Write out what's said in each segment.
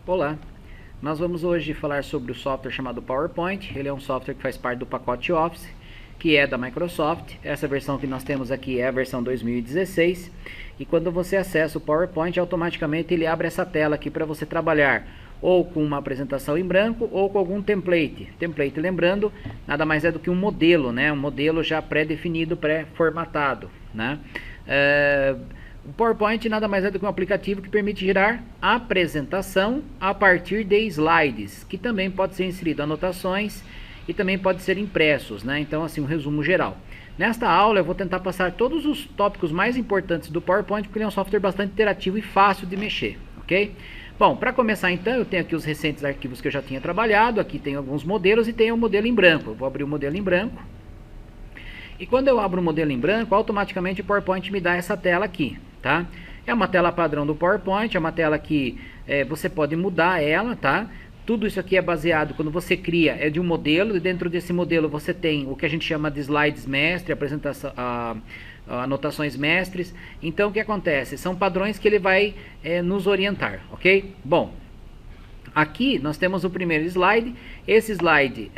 Olá, nós vamos hoje falar sobre o software chamado PowerPoint. Ele é um software que faz parte do pacote Office, que é da Microsoft. Essa versão que nós temos aqui é a versão 2016. E quando você acessa o PowerPoint, automaticamente ele abre essa tela aqui para você trabalhar ou com uma apresentação em branco ou com algum template. Template, lembrando, nada mais é do que um modelo, né? Um modelo já pré-definido, pré-formatado, né? O PowerPoint nada mais é do que um aplicativo que permite gerar apresentação a partir de slides, que também pode ser inserido anotações e também pode ser impressos, né? Então, assim, um resumo geral. Nesta aula eu vou tentar passar todos os tópicos mais importantes do PowerPoint, porque ele é um software bastante interativo e fácil de mexer, ok? Bom, para começar então, eu tenho aqui os recentes arquivos que eu já tinha trabalhado, aqui tem alguns modelos e tem o modelo em branco. Eu vou abrir o modelo em branco. E quando eu abro o modelo em branco, automaticamente o PowerPoint me dá essa tela aqui, tá? É uma tela padrão do PowerPoint, é uma tela que você pode mudar ela, tá? Tudo isso aqui é baseado, quando você cria, é de um modelo, e dentro desse modelo você tem o que a gente chama de slides mestre, apresentação, anotações mestres. Então o que acontece? São padrões que ele vai nos orientar, ok? Bom, aqui nós temos o primeiro slide. Esse slide,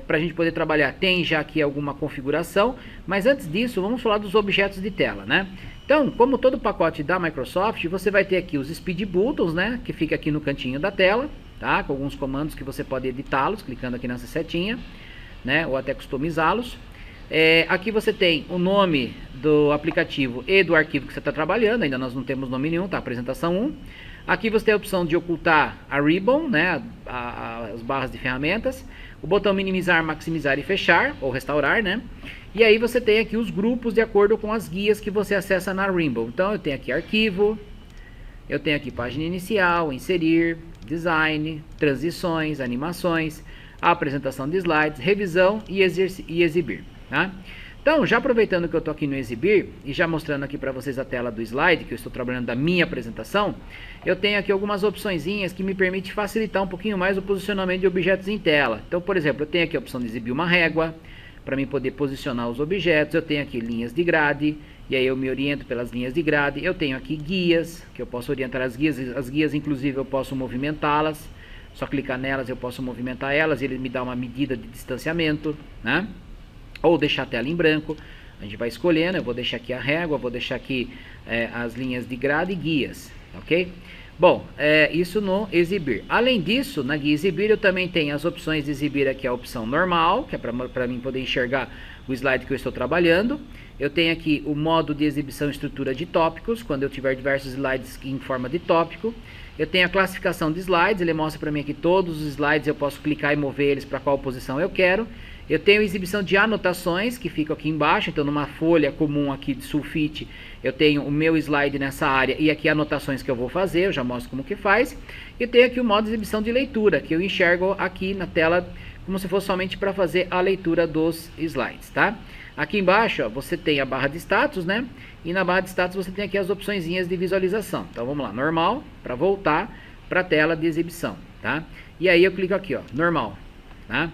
para a gente poder trabalhar, tem já aqui alguma configuração, mas antes disso vamos falar dos objetos de tela, né? Então, como todo pacote da Microsoft, você vai ter aqui os Speed Buttons, né? Que fica aqui no cantinho da tela, tá? Com alguns comandos que você pode editá-los, clicando aqui nessa setinha, né? Ou até customizá-los. Aqui você tem o nome do aplicativo e do arquivo que você está trabalhando, ainda nós não temos nome nenhum, tá? Apresentação 1. Aqui você tem a opção de ocultar a ribbon, né? As barras de ferramentas. O botão minimizar, maximizar e fechar, ou restaurar, né? E aí você tem aqui os grupos de acordo com as guias que você acessa na ribbon. Então eu tenho aqui arquivo, eu tenho aqui página inicial, inserir, design, transições, animações, apresentação de slides, revisão e exibir, tá? Então, já aproveitando que eu estou aqui no exibir e já mostrando aqui para vocês a tela do slide, que eu estou trabalhando da minha apresentação, eu tenho aqui algumas opçõezinhas que me permitem facilitar um pouquinho mais o posicionamento de objetos em tela. Então, por exemplo, eu tenho aqui a opção de exibir uma régua, para mim poder posicionar os objetos. Eu tenho aqui linhas de grade, e aí eu me oriento pelas linhas de grade. Eu tenho aqui guias, que eu posso orientar as guias inclusive eu posso movimentá-las. Só clicar nelas eu posso movimentar elas, ele me dá uma medida de distanciamento, né? Ou deixar a tela em branco. A gente vai escolhendo, eu vou deixar aqui a régua, vou deixar aqui as linhas de grade e guias, ok? Bom, isso no exibir. Além disso, na guia exibir eu também tenho as opções de exibir aqui a opção normal, que é para mim poder enxergar o slide que eu estou trabalhando. Eu tenho aqui o modo de exibição e estrutura de tópicos, quando eu tiver diversos slides em forma de tópico. Eu tenho a classificação de slides, ele mostra para mim aqui todos os slides, eu posso clicar e mover eles para qual posição eu quero. Eu tenho exibição de anotações, que fica aqui embaixo, então numa folha comum aqui de sulfite, eu tenho o meu slide nessa área e aqui anotações que eu vou fazer, eu já mostro como que faz. E tenho aqui o modo de exibição de leitura, que eu enxergo aqui na tela como se fosse somente para fazer a leitura dos slides, tá? Aqui embaixo, ó, você tem a barra de status, né? E na barra de status você tem aqui as opçõezinhas de visualização. Então vamos lá, normal, para voltar para a tela de exibição, tá? E aí eu clico aqui, ó, normal, tá?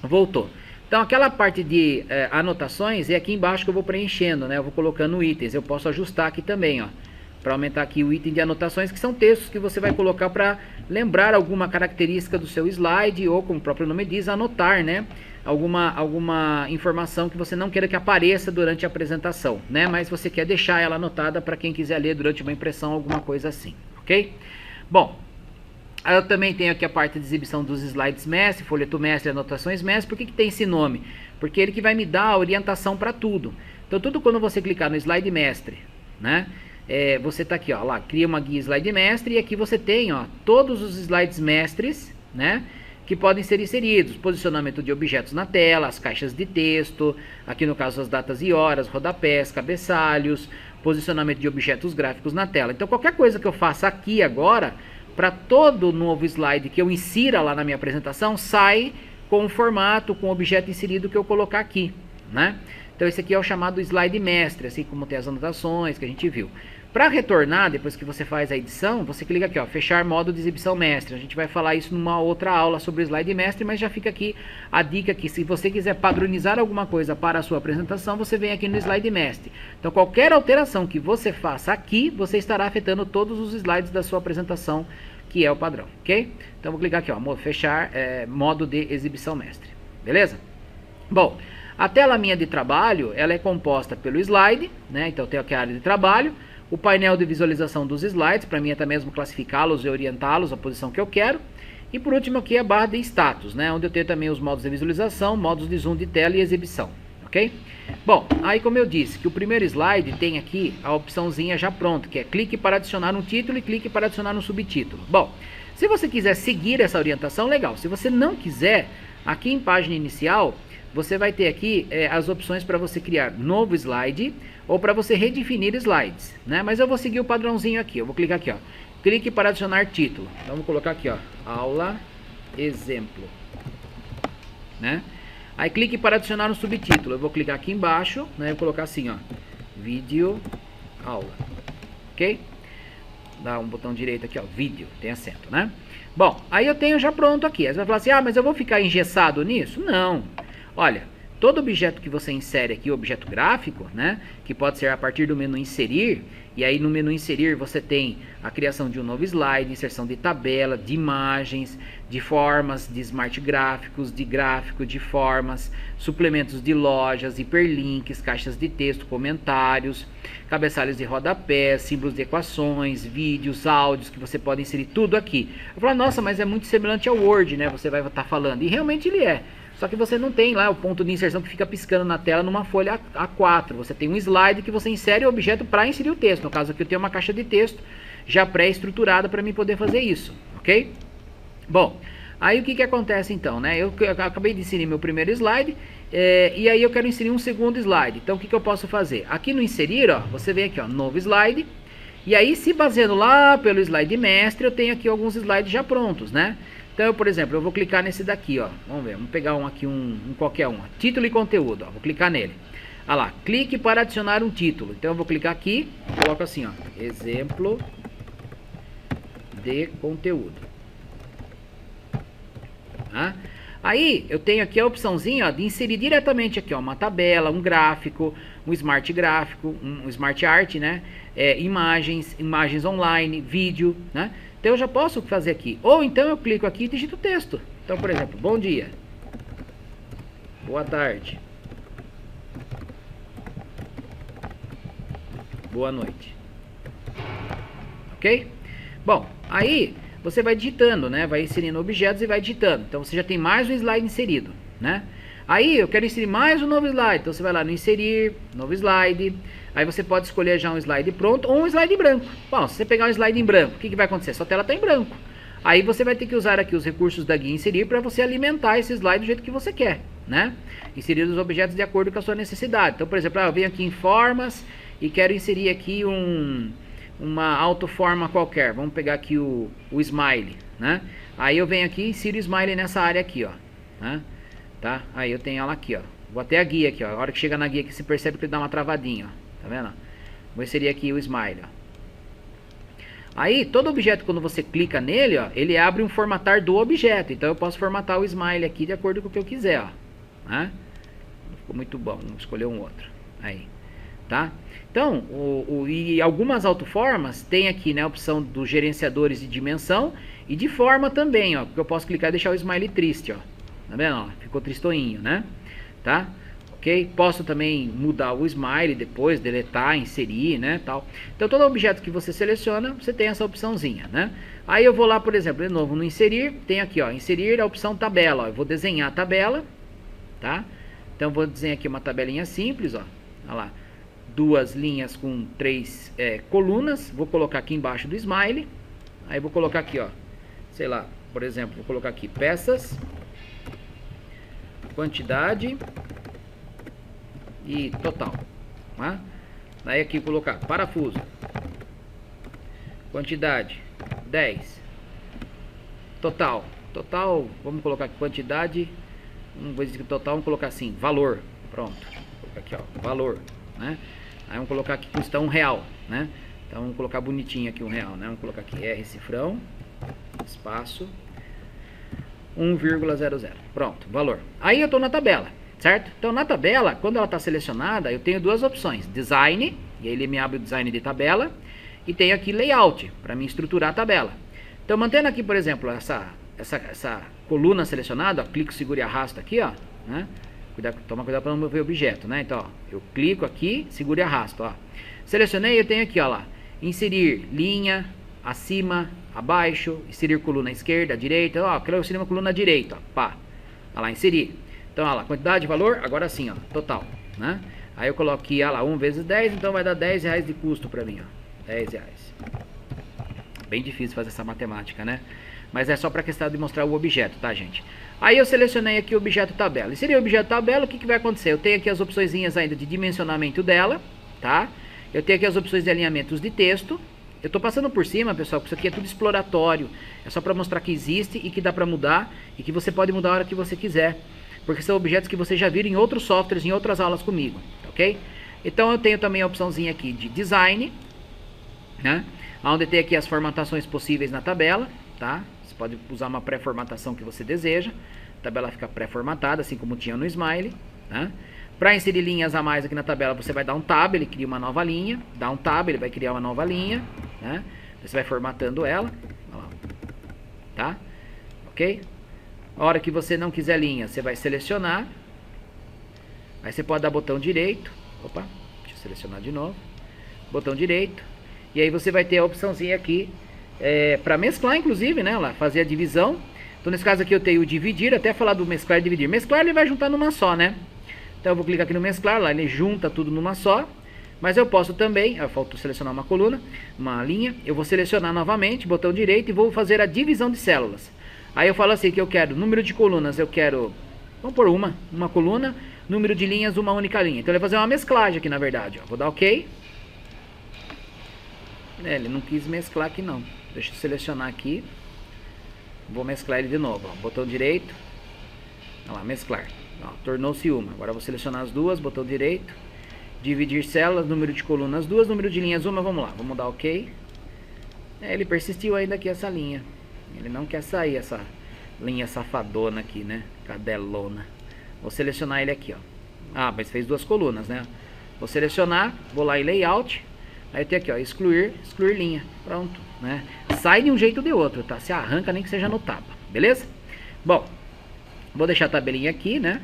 Voltou. Então aquela parte de anotações é aqui embaixo que eu vou preenchendo, né? Eu vou colocando itens. Eu posso ajustar aqui também, ó, para aumentar aqui o item de anotações, que são textos que você vai colocar para lembrar alguma característica do seu slide, ou como o próprio nome diz, anotar, né? Alguma informação que você não queira que apareça durante a apresentação, né? Mas você quer deixar ela anotada para quem quiser ler durante uma impressão, alguma coisa assim, ok? Bom, eu também tenho aqui a parte de exibição dos slides mestre, folheto mestre e anotações mestre. Por que tem esse nome? Porque ele que vai me dar a orientação para tudo. Então, tudo quando você clicar no slide mestre, né? Você tá aqui, ó, lá, cria uma guia slide mestre, e aqui você tem, ó, todos os slides mestres, né? Que podem ser inseridos, posicionamento de objetos na tela, as caixas de texto, aqui no caso as datas e horas, rodapés, cabeçalhos, posicionamento de objetos gráficos na tela. Então, qualquer coisa que eu faça aqui agora, para todo novo slide que eu insira lá na minha apresentação, sai com o formato, com o objeto inserido que eu colocar aqui, né? Então esse aqui é o chamado slide mestre, assim como tem as anotações que a gente viu. Para retornar, depois que você faz a edição, você clica aqui, ó, fechar modo de exibição mestre. A gente vai falar isso numa outra aula sobre o slide mestre, mas já fica aqui a dica que se você quiser padronizar alguma coisa para a sua apresentação, você vem aqui no slide mestre. Então, qualquer alteração que você faça aqui, você estará afetando todos os slides da sua apresentação, que é o padrão, ok? Então, vou clicar aqui, ó, fechar modo de exibição mestre, beleza? Bom, a tela minha de trabalho, ela é composta pelo slide, né? Então, eu tenho aqui a área de trabalho, o painel de visualização dos slides, para mim até mesmo classificá-los e orientá-los à posição que eu quero. E por último aqui a barra de status, né? Onde eu tenho também os modos de visualização, modos de zoom de tela e exibição, ok? Bom, aí como eu disse, que o primeiro slide tem aqui a opçãozinha já pronta, que é clique para adicionar um título e clique para adicionar um subtítulo. Bom, se você quiser seguir essa orientação, legal. Se você não quiser, aqui em página inicial, você vai ter aqui as opções para você criar novo slide ou para você redefinir slides, né? Mas eu vou seguir o padrãozinho aqui, eu vou clicar aqui, ó, clique para adicionar título. Então, vou colocar aqui, ó, aula, exemplo, né? Aí, clique para adicionar um subtítulo. Eu vou clicar aqui embaixo, né? Eu vou colocar assim, ó, vídeo, aula, ok? Dá um botão direito aqui, ó, vídeo, tem acento, né? Bom, aí eu tenho já pronto aqui. Aí você vai falar assim, ah, mas eu vou ficar engessado nisso? Não. Olha, todo objeto que você insere aqui, objeto gráfico, né, que pode ser a partir do menu inserir, e aí no menu inserir você tem a criação de um novo slide, inserção de tabela, de imagens, de formas, de smart gráficos, de gráfico, de formas, suplementos de lojas, hiperlinks, caixas de texto, comentários, cabeçalhos de rodapé, símbolos de equações, vídeos, áudios, que você pode inserir tudo aqui. Eu falo, nossa, mas é muito semelhante ao Word, né, você vai estar falando, e realmente ele é. Só que você não tem lá o ponto de inserção que fica piscando na tela numa folha A4. Você tem um slide que você insere o objeto para inserir o texto. No caso aqui eu tenho uma caixa de texto já pré-estruturada para mim poder fazer isso, ok? Bom, aí o que acontece então, né? Eu acabei de inserir meu primeiro slide e aí eu quero inserir um segundo slide. Então o que eu posso fazer? Aqui no inserir, ó, você vem aqui, ó, novo slide. E aí se baseando lá pelo slide mestre, eu tenho aqui alguns slides já prontos, né? Então, eu, por exemplo, eu vou clicar nesse daqui, ó. Vamos ver, vamos pegar um aqui, um qualquer um. Ó. Título e conteúdo, ó. Vou clicar nele. Ah lá, clique para adicionar um título. Então, eu vou clicar aqui, coloco assim, ó. Exemplo de conteúdo. Tá? Aí, eu tenho aqui a opçãozinha, ó, de inserir diretamente aqui, ó, uma tabela, um gráfico, um smart gráfico, um smart art, né? Imagens online, vídeo, né? Então eu já posso fazer aqui. Ou então eu clico aqui e digito o texto. Então, por exemplo, bom dia. Boa tarde. Boa noite. Ok? Bom, aí você vai digitando, né? Vai inserindo objetos e vai digitando. Então você já tem mais um slide inserido, né? Aí eu quero inserir mais um novo slide. Então você vai lá no inserir, novo slide. Aí você pode escolher já um slide pronto ou um slide em branco. Bom, se você pegar um slide em branco, o que vai acontecer? Sua tela está em branco. Aí você vai ter que usar aqui os recursos da guia inserir para você alimentar esse slide do jeito que você quer, né? Inserir os objetos de acordo com a sua necessidade. Então, por exemplo, eu venho aqui em formas e quero inserir aqui uma autoforma qualquer. Vamos pegar aqui o smile, né? Aí eu venho aqui e insiro o smile nessa área aqui, ó, né? Tá? Aí eu tenho ela aqui, ó. Vou até a guia aqui, ó. A hora que chega na guia que se percebe que ele dá uma travadinha, ó. Tá vendo? Vou inserir aqui o smile, ó. Aí, todo objeto, quando você clica nele, ó, ele abre um formatar do objeto. Então, eu posso formatar o smile aqui de acordo com o que eu quiser, ó. Né? Ficou muito bom. Vamos escolher um outro. Aí. Tá? Então, e algumas autoformas tem aqui, né, a opção dos gerenciadores de dimensão e de forma também, ó. Porque eu posso clicar e deixar o smile triste, ó. Tá vendo? Ó, ficou tristoinho, né? Tá? Ok? Posso também mudar o smile depois, deletar, inserir, né? Tal. Então, todo objeto que você seleciona, você tem essa opçãozinha, né? Aí eu vou lá, por exemplo, de novo no inserir, tem aqui, ó, inserir a opção tabela, ó. Eu vou desenhar a tabela, tá? Então, eu vou desenhar aqui uma tabelinha simples, ó. Olha lá. Duas linhas com 3 colunas. Vou colocar aqui embaixo do smile. Aí, vou colocar aqui, ó. Sei lá, por exemplo, vou colocar aqui peças, quantidade e total, tá? Daí aqui colocar parafuso, quantidade 10, total, vamos colocar aqui quantidade, total, vamos colocar assim, valor, pronto, vou colocar aqui, ó, valor, né? Aí vamos colocar aqui custa R$1, né? Então vamos colocar bonitinho aqui R$1, né? Vamos colocar aqui R cifrão, espaço, 1,00. Pronto, valor. Aí eu estou na tabela, certo? Então na tabela, quando ela está selecionada, eu tenho duas opções. Design, e aí ele me abre o design de tabela. E tenho aqui layout, para me estruturar a tabela. Então mantendo aqui, por exemplo, essa coluna selecionada, ó, clico, seguro e arrasto aqui, ó, né? Toma cuidado para não mover o objeto, né? Então, ó, eu clico aqui, seguro e arrasto, ó. Selecionei, eu tenho aqui, ó lá, inserir linha, acima, abaixo, inserir coluna esquerda, direita, ó, quero inserir uma coluna direita, ó, pá. Ó lá, inserir. Então, ó lá, quantidade, valor, agora sim, ó, total, né? Aí eu coloco aqui, ó lá, 1 vezes 10, então vai dar R$10 de custo para mim, ó, R$10. Bem difícil fazer essa matemática, né? Mas é só para questão de mostrar o objeto, tá, gente? Aí eu selecionei aqui o objeto tabela. Inserir o objeto tabela, o que vai acontecer? Eu tenho aqui as opções ainda de dimensionamento dela, tá? Eu tenho aqui as opções de alinhamentos de texto. Eu tô passando por cima, pessoal, porque isso aqui é tudo exploratório. É só para mostrar que existe e que dá para mudar e que você pode mudar a hora que você quiser. Porque são objetos que você já viram em outros softwares, em outras aulas comigo, ok? Então eu tenho também a opçãozinha aqui de design, né? Onde tem aqui as formatações possíveis na tabela, tá? Você pode usar uma pré-formatação que você deseja. A tabela fica pré-formatada, assim como tinha no Smile, né? Para inserir linhas a mais aqui na tabela, você vai dar um tab, ele cria uma nova linha. Dá um tab, ele vai criar uma nova linha, né? Você vai formatando ela, ó lá, tá? Ok? A hora que você não quiser linha, você vai selecionar. Aí você pode dar botão direito. Opa, deixa eu selecionar de novo. Botão direito. E aí você vai ter a opçãozinha aqui para mesclar, inclusive, né? Lá, fazer a divisão. Então nesse caso aqui eu tenho o dividir, até falar do mesclar e dividir. Mesclar ele vai juntar numa só, né? Então eu vou clicar aqui no mesclar, lá ele junta tudo numa só. Mas eu posso também, faltou selecionar uma coluna, uma linha. Eu vou selecionar novamente, botão direito, e vou fazer a divisão de células. Aí eu falo assim que eu quero número de colunas, eu quero, vamos por uma coluna, número de linhas, uma única linha. Então ele vai fazer uma mesclagem aqui, na verdade, ó. Vou dar OK. Ele não quis mesclar aqui não. Deixa eu selecionar aqui. Vou mesclar ele de novo, ó. Botão direito. Olha lá, mesclar. Tornou-se uma. Agora eu vou selecionar as duas, botão direito. Dividir células, número de colunas duas, número de linhas uma, vamos lá. Vamos dar OK. Ele persistiu ainda aqui essa linha. Ele não quer sair essa linha safadona aqui, né? Cadelona. Vou selecionar ele aqui, ó. Ah, mas fez duas colunas, né? Vou selecionar, vou lá em Layout. Aí eu tenho aqui, ó, excluir linha. Pronto, né? Sai de um jeito ou de outro, tá? Se arranca nem que seja no tapa, beleza? Bom, vou deixar a tabelinha aqui, né?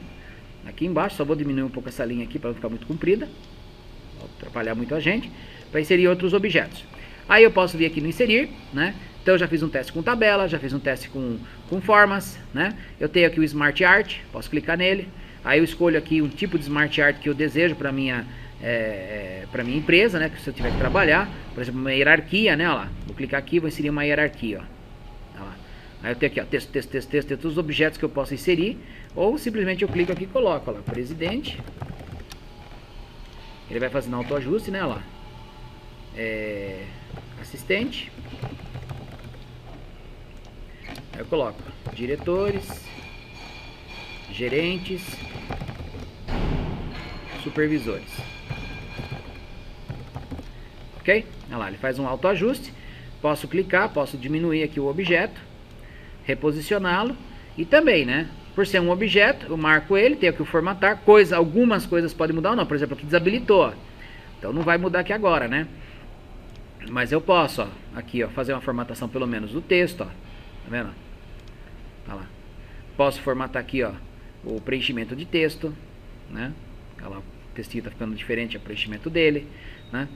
Aqui embaixo, só vou diminuir um pouco essa linha aqui para não ficar muito comprida. Vou atrapalhar muito a gente. Para inserir outros objetos. Aí eu posso vir aqui no inserir, né? Então eu já fiz um teste com tabela, já fiz um teste com formas, né? Eu tenho aqui o Smart Art, posso clicar nele. Aí eu escolho aqui um tipo de Smart Art que eu desejo para minha empresa, né? Que se eu tiver que trabalhar, por exemplo, uma hierarquia, né? Olha lá, vou clicar aqui e vou inserir uma hierarquia, ó. Olha lá. Aí eu tenho aqui, ó, texto, tem todos os objetos que eu posso inserir, ou simplesmente eu clico aqui e coloco, ó lá, presidente. Ele vai fazendo autoajuste, né? Olha lá. Assistente. Aí eu coloco diretores, gerentes, supervisores. Ok? Olha lá, ele faz um autoajuste. Posso clicar, posso diminuir aqui o objeto, reposicioná-lo. E também, né? Por ser um objeto, eu marco ele, tenho que o formatar. Algumas coisas podem mudar ou não. Por exemplo, aqui desabilitou. Então não vai mudar aqui agora, né? Mas eu posso, ó, aqui, ó, fazer uma formatação pelo menos do texto, ó. Tá vendo? Olha lá. Posso formatar aqui, ó, o preenchimento de texto, né? Olha lá, o textinho tá ficando diferente, é o preenchimento dele, né?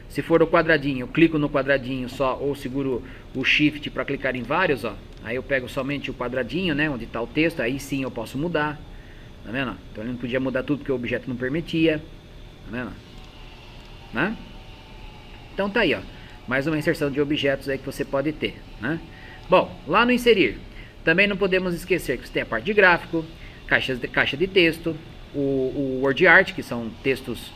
Se for o quadradinho, eu clico no quadradinho só ou seguro o Shift para clicar em vários, ó. Aí eu pego somente o quadradinho, né, onde está o texto, aí sim eu posso mudar. Tá vendo? Então ele não podia mudar tudo porque o objeto não permitia. Tá vendo? Né? Então tá aí, ó. Mais uma inserção de objetos aí que você pode ter, né? Bom, lá no inserir, também não podemos esquecer que você tem a parte de gráfico, caixa de texto, o Word Art, que são textos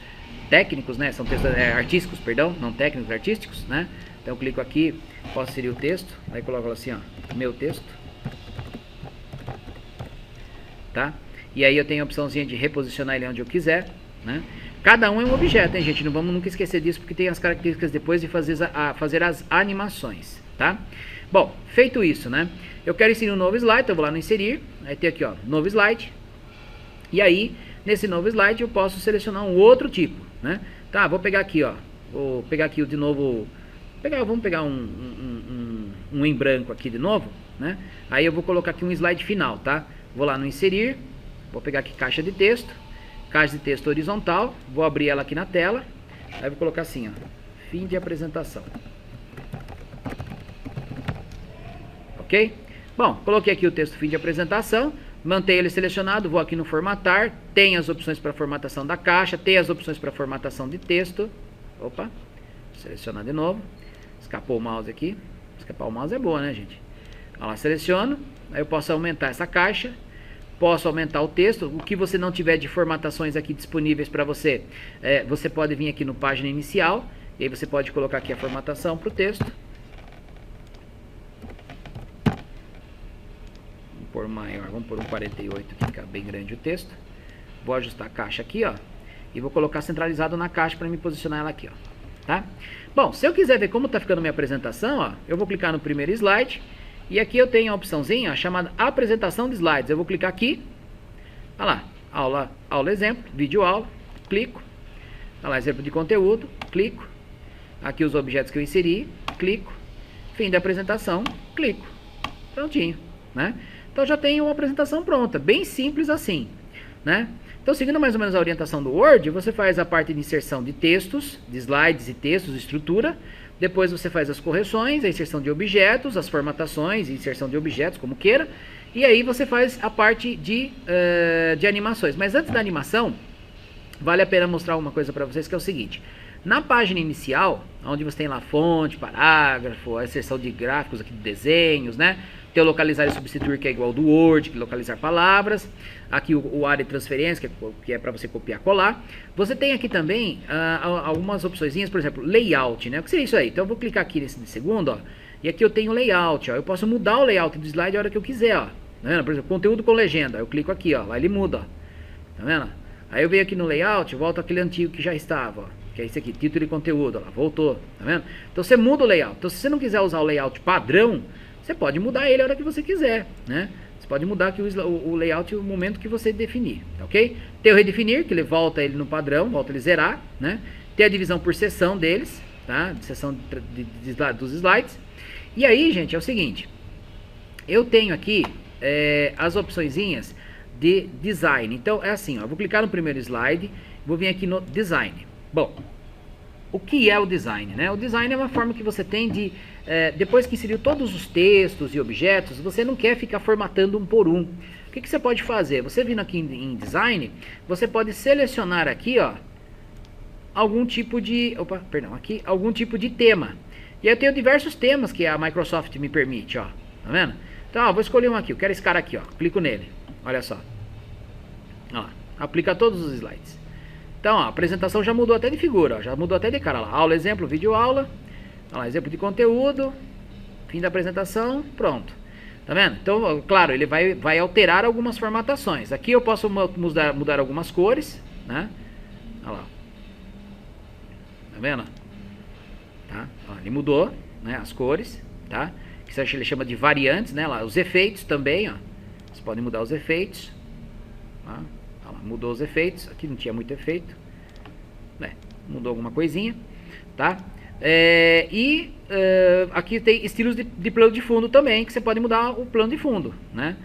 técnicos, né? São textos artísticos, perdão, não técnicos, artísticos, né? Então eu clico aqui, posso inserir o texto, aí coloco assim, ó, meu texto, tá? E aí eu tenho a opçãozinha de reposicionar ele onde eu quiser, né? Cada um é um objeto, hein, gente? Não vamos nunca esquecer disso, porque tem as características depois de fazer as animações, tá? Bom, feito isso, né? Eu quero inserir um novo slide, então eu vou lá no inserir, aí tem aqui, ó, novo slide. E aí, nesse novo slide, eu posso selecionar um outro tipo, né? Tá, vou pegar aqui, ó, vou pegar aqui de novo, vamos pegar um em branco aqui de novo, né? Aí eu vou colocar aqui um slide final, tá? Vou lá no inserir, vou pegar aqui caixa de texto horizontal, vou abrir ela aqui na tela, aí vou colocar assim, ó, fim de apresentação. Ok? Bom, coloquei aqui o texto fim de apresentação, mantenho ele selecionado, vou aqui no formatar, tem as opções para formatação da caixa, tem as opções para formatação de texto. Opa, selecionar de novo, escapou o mouse aqui, escapar o mouse é boa, né, gente? Olha lá, seleciono, aí eu posso aumentar essa caixa, posso aumentar o texto, o que você não tiver de formatações aqui disponíveis para você, você pode vir aqui no página inicial, e aí você pode colocar aqui a formatação para o texto. Vamos pôr maior, vamos pôr um 48 aqui, fica bem grande o texto. Vou ajustar a caixa aqui, ó, e vou colocar centralizado na caixa para me posicionar ela aqui, ó, tá? Bom, se eu quiser ver como está ficando minha apresentação, ó, eu vou clicar no primeiro slide, e aqui eu tenho a opçãozinha, ó, chamada apresentação de slides. Eu vou clicar aqui, olha lá, aula exemplo, vídeo aula, clico, olha lá, exemplo de conteúdo, clico, aqui os objetos que eu inseri, clico, fim da apresentação, clico, prontinho, né? Então já tenho uma apresentação pronta, bem simples assim, né? Então, seguindo mais ou menos a orientação do Word, você faz a parte de inserção de textos, de slides e textos, estrutura. Depois você faz as correções, a inserção de objetos, as formatações, inserção de objetos, como queira. E aí você faz a parte de animações. Mas antes da animação, vale a pena mostrar uma coisa para vocês, que é o seguinte. Na página inicial, onde você tem lá fonte, parágrafo, a inserção de gráficos aqui de desenhos, né? Tem o localizar e substituir, que é igual do Word, que é localizar palavras. Aqui o área de transferência, que é para você copiar e colar. Você tem aqui também algumas opções, por exemplo, layout, né? O que seria isso aí? Então eu vou clicar aqui nesse de segundo, ó. E aqui eu tenho layout, ó. Eu posso mudar o layout do slide a hora que eu quiser, ó. Tá vendo? Por exemplo, conteúdo com legenda. Eu clico aqui, ó. Lá ele muda, ó. Tá vendo? Aí eu venho aqui no layout, volto àquele antigo que já estava, ó. Que é esse aqui, título e conteúdo, ó. Lá, voltou, tá vendo? Então você muda o layout. Então se você não quiser usar o layout padrão, você pode mudar ele a hora que você quiser, né? Você pode mudar aqui o layout no momento que você definir, tá ok? Tem o redefinir, que ele volta ele no padrão, volta ele zerar, né? Tem a divisão por seção deles, tá? De seção dos slides. E aí, gente, é o seguinte. Eu tenho aqui as opçõezinhas de design. Então, é assim, ó. Eu vou clicar no primeiro slide, vou vir aqui no design. Bom, o que é o design, né? O design é uma forma que você tem de, depois que inseriu todos os textos e objetos, você não quer ficar formatando um por um. O que você pode fazer? Você vindo aqui em design, você pode selecionar aqui, ó, algum tipo de, algum tipo de tema. E aí eu tenho diversos temas que a Microsoft me permite, ó, tá vendo? Então, ó, vou escolher um aqui, eu quero esse cara aqui, ó, clico nele, olha só. Ó, aplica todos os slides. Então, ó, a apresentação já mudou até de figura, ó, já mudou até de cara lá. Aula, exemplo, vídeo aula. Olha lá, exemplo de conteúdo. Fim da apresentação, pronto. Tá vendo? Então, claro, ele vai alterar algumas formatações. Aqui eu posso mudar algumas cores, né? Olha lá. Tá vendo? Tá? Ó, ele mudou, né, as cores, tá? Que ele chama de variantes, né? Lá, os efeitos também, ó. Vocês podem mudar os efeitos. Tá? Mudou os efeitos, aqui não tinha muito efeito, mudou alguma coisinha, tá? Aqui tem estilos de plano de fundo também, que você pode mudar o plano de fundo, né?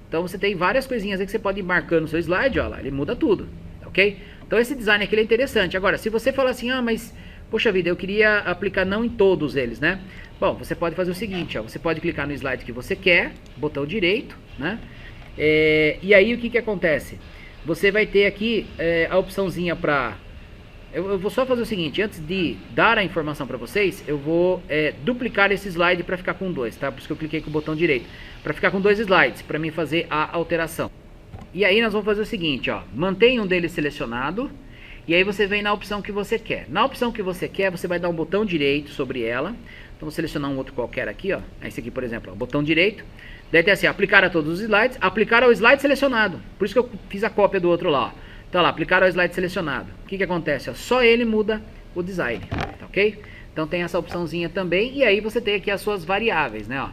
Então você tem várias coisinhas aí que você pode ir marcando no seu slide, ó lá, ele muda tudo, ok? Então esse design aqui é interessante. Agora, se você falar assim, ah, mas, poxa vida, eu queria aplicar não em todos eles, né? Bom, você pode fazer o seguinte, ó, você pode clicar no slide que você quer, botão direito, né? E aí o que acontece? Você vai ter aqui a opçãozinha para... Eu vou só fazer o seguinte, antes de dar a informação para vocês, eu vou duplicar esse slide para ficar com 2, tá? Por isso que eu cliquei com o botão direito. Para ficar com 2 slides, para mim fazer a alteração. E aí nós vamos fazer o seguinte, ó. Mantenha um deles selecionado, e aí você vem na opção que você quer. Na opção que você quer, você vai dar um botão direito sobre ela. Então vou selecionar um outro qualquer aqui, ó. Esse aqui, por exemplo, ó, botão direito. Daí tem assim, aplicar a todos os slides, aplicar ao slide selecionado. Por isso que eu fiz a cópia do outro lá, ó. Então lá, aplicar ao slide selecionado. O que acontece? Ó, só ele muda o design, tá ok? Então tem essa opçãozinha também, e aí você tem aqui as suas variáveis, né, ó,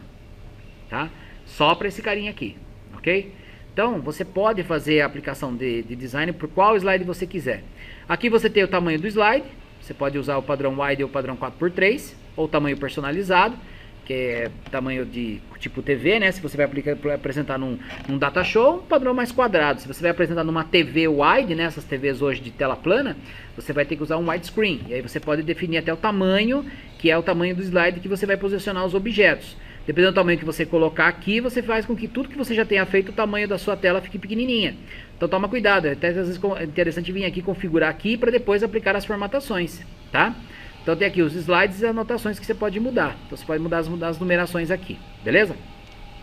tá? Só para esse carinha aqui, ok? Então você pode fazer a aplicação de design por qual slide você quiser. Aqui você tem o tamanho do slide, você pode usar o padrão wide ou o padrão 4x3, ou tamanho personalizado, que é tamanho de tipo TV, né? Se você vai apresentar num data show, um padrão mais quadrado. Se você vai apresentar numa TV wide, né? Essas TVs hoje de tela plana, você vai ter que usar um widescreen. E aí você pode definir até o tamanho, que é o tamanho do slide que você vai posicionar os objetos. Dependendo do tamanho que você colocar aqui, você faz com que tudo que você já tenha feito, o tamanho da sua tela fique pequenininha. Então toma cuidado, até às vezes é interessante vir aqui configurar aqui para depois aplicar as formatações, tá? Então tem aqui os slides e as anotações que você pode mudar. Então você pode mudar as numerações aqui, beleza?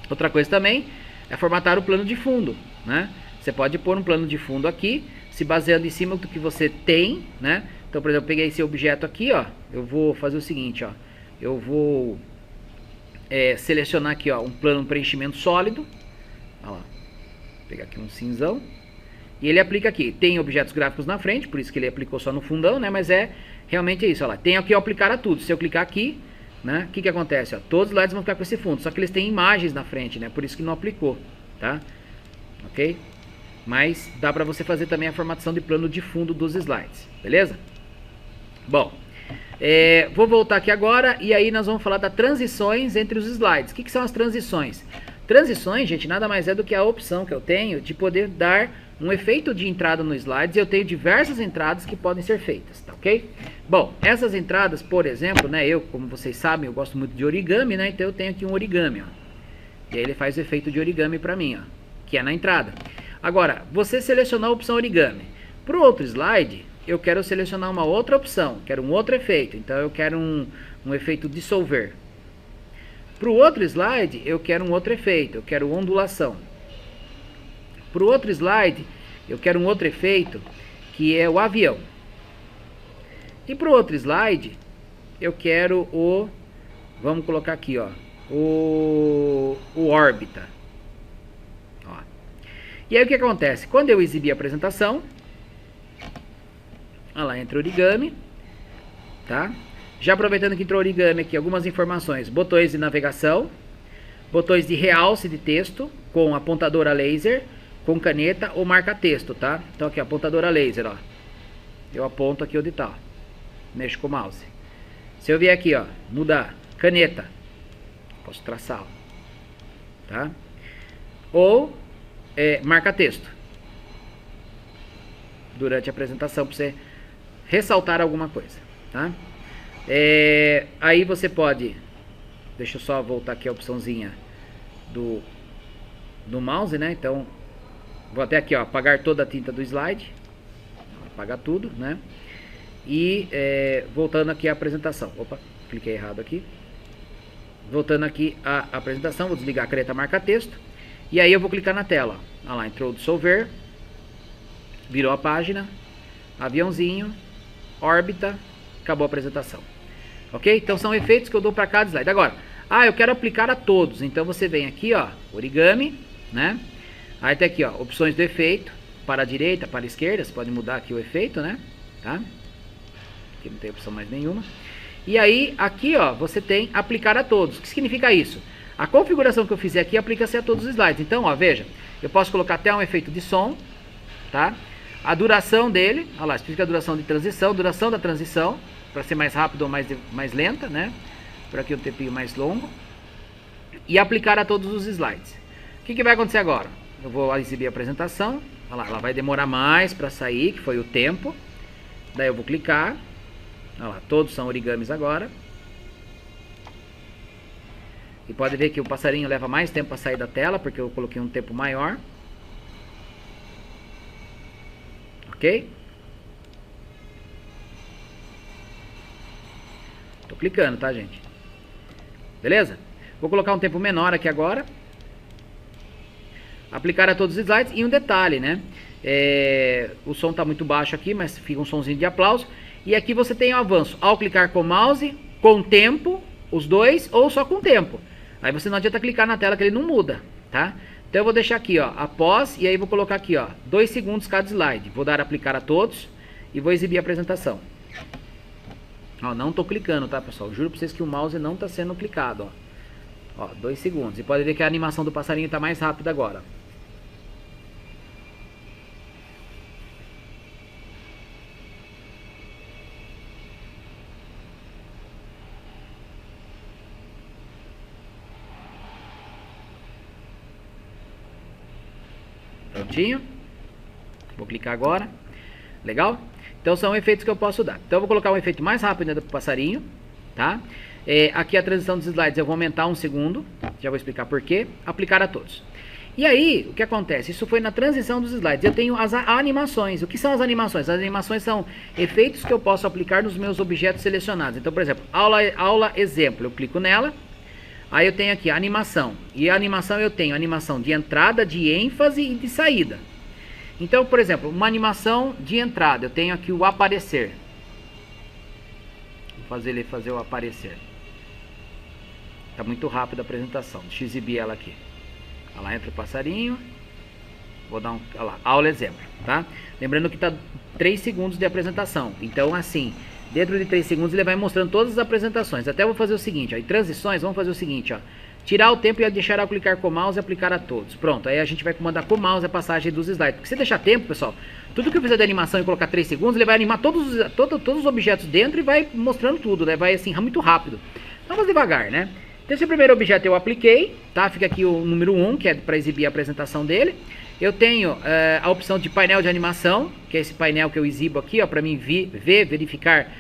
Outra coisa também é formatar o plano de fundo, né? Você pode pôr um plano de fundo aqui, se baseando em cima do que você tem, né? Então, por exemplo, eu peguei esse objeto aqui, ó. Eu vou fazer o seguinte, ó. Eu vou selecionar aqui, ó, um plano de preenchimento sólido. Olha lá. Vou pegar aqui um cinzão. E ele aplica aqui. Tem objetos gráficos na frente, por isso que ele aplicou só no fundão, né? Mas realmente é isso, ó lá. Tem aqui o aplicar a tudo. Se eu clicar aqui, né? O que acontece? Ó, todos os slides vão ficar com esse fundo. Só que eles têm imagens na frente, né? Por isso que não aplicou, tá? Ok? Mas dá pra você fazer também a formatação de plano de fundo dos slides, beleza? Bom, vou voltar aqui agora e aí nós vamos falar das transições entre os slides. O que são as transições? Transições, gente, nada mais é do que a opção que eu tenho de poder dar um efeito de entrada no slides. Eu tenho diversas entradas que podem ser feitas, tá ok? Bom, essas entradas, por exemplo, né, como vocês sabem, eu gosto muito de origami, né, então eu tenho aqui um origami, ó. E aí ele faz o efeito de origami pra mim, ó, que é na entrada. Agora, você selecionou a opção origami. Para o outro slide, eu quero selecionar uma outra opção, quero um outro efeito. Então eu quero um efeito dissolver. Para o outro slide, eu quero um outro efeito, eu quero ondulação. Para o outro slide, eu quero um outro efeito, que é o avião. E para o outro slide, eu quero vamos colocar aqui, ó, o órbita. Ó. E aí o que acontece? Quando eu exibir a apresentação, olha lá, entra origami, tá? Já aproveitando que entrou origami aqui, algumas informações. Botões de navegação, botões de realce de texto, com apontador a laser, com caneta ou marca-texto, tá? Então aqui, apontador a laser, ó. Eu aponto aqui onde tá, ó. Mexo com o mouse. Se eu vier aqui, ó, mudar, caneta, posso traçar, ó, tá? Ou marca-texto. Durante a apresentação, para você ressaltar alguma coisa, tá? Aí você pode, deixa eu só voltar aqui a opçãozinha do mouse, né? Então, vou até aqui, ó, apagar toda a tinta do slide, apagar tudo, né? E voltando aqui à apresentação, opa, cliquei errado aqui. Voltando aqui à apresentação, vou desligar a caneta marca-texto. E aí eu vou clicar na tela, ó. Olha lá, entrou o dissolver, virou a página, aviãozinho, órbita, acabou a apresentação. Ok? Então são efeitos que eu dou para cada slide. Agora, eu quero aplicar a todos. Então você vem aqui, ó, origami, né? Aí tem aqui, ó, opções do efeito, para a direita, para a esquerda, você pode mudar aqui o efeito, né? Tá? Aqui não tem opção mais nenhuma. E aí, aqui, ó, você tem aplicar a todos. O que significa isso? A configuração que eu fizer aqui aplica-se a todos os slides. Então, ó, veja, eu posso colocar até um efeito de som, tá? A duração dele, olha lá, explica a duração de transição, duração da transição, para ser mais rápido ou mais lenta, né? Por aqui um tempinho mais longo. E aplicar a todos os slides. O que vai acontecer agora? Eu vou exibir a apresentação, olha lá, ela vai demorar mais para sair, que foi o tempo. Daí eu vou clicar, olha lá, todos são origamis agora. E pode ver que o passarinho leva mais tempo para sair da tela, porque eu coloquei um tempo maior. Ok? Tô clicando, tá, gente? Beleza? Vou colocar um tempo menor aqui agora. Aplicar a todos os slides. E um detalhe, né? O som tá muito baixo aqui, mas fica um sonzinho de aplauso. E aqui você tem o avanço. Ao clicar com o mouse, com tempo, os dois, ou só com tempo. Aí você não adianta clicar na tela que ele não muda, tá? Então eu vou deixar aqui, ó, após, e aí vou colocar aqui, ó, 2 segundos cada slide. Vou dar aplicar a todos e vou exibir a apresentação. Ó, não tô clicando, tá, pessoal? Juro pra vocês que o mouse não tá sendo clicado, ó. Ó, 2 segundos. E pode ver que a animação do passarinho tá mais rápida agora. Prontinho. Vou clicar agora. Legal? Então são efeitos que eu posso dar. Então eu vou colocar um efeito mais rápido do passarinho, tá? Aqui a transição dos slides eu vou aumentar 1 segundo. Já vou explicar por quê. Aplicar a todos. E aí, o que acontece? Isso foi na transição dos slides. Eu tenho as animações. O que são as animações? As animações são efeitos que eu posso aplicar nos meus objetos selecionados. Então, por exemplo, aula exemplo. Eu clico nela. Aí eu tenho aqui a animação. E a animação eu tenho animação de entrada, de ênfase e de saída. Então, por exemplo, uma animação de entrada. Eu tenho aqui o aparecer. Vou fazer ele fazer o aparecer. Está muito rápido a apresentação. Deixa eu exibir ela aqui. Olha lá, entra o passarinho. Vou dar um... Olha lá, aula exemplo, tá? Lembrando que está 3 segundos de apresentação. Então, assim, dentro de 3 segundos ele vai mostrando todas as apresentações. Até vou fazer o seguinte, ó. Em transições, vamos fazer o seguinte, ó. Tirar o tempo e deixar ao clicar com o mouse e aplicar a todos. Pronto, aí a gente vai comandar com o mouse a passagem dos slides. Porque se deixar tempo, pessoal, tudo que eu fizer de animação e colocar 3 segundos, ele vai animar todos os objetos dentro e vai mostrando tudo, né? Vai assim, muito rápido. Então vamos devagar, né? Então esse primeiro objeto eu apliquei, tá? Fica aqui o número 1, que é para exibir a apresentação dele. Eu tenho a opção de painel de animação, que é esse painel que eu exibo aqui, ó, para mim verificar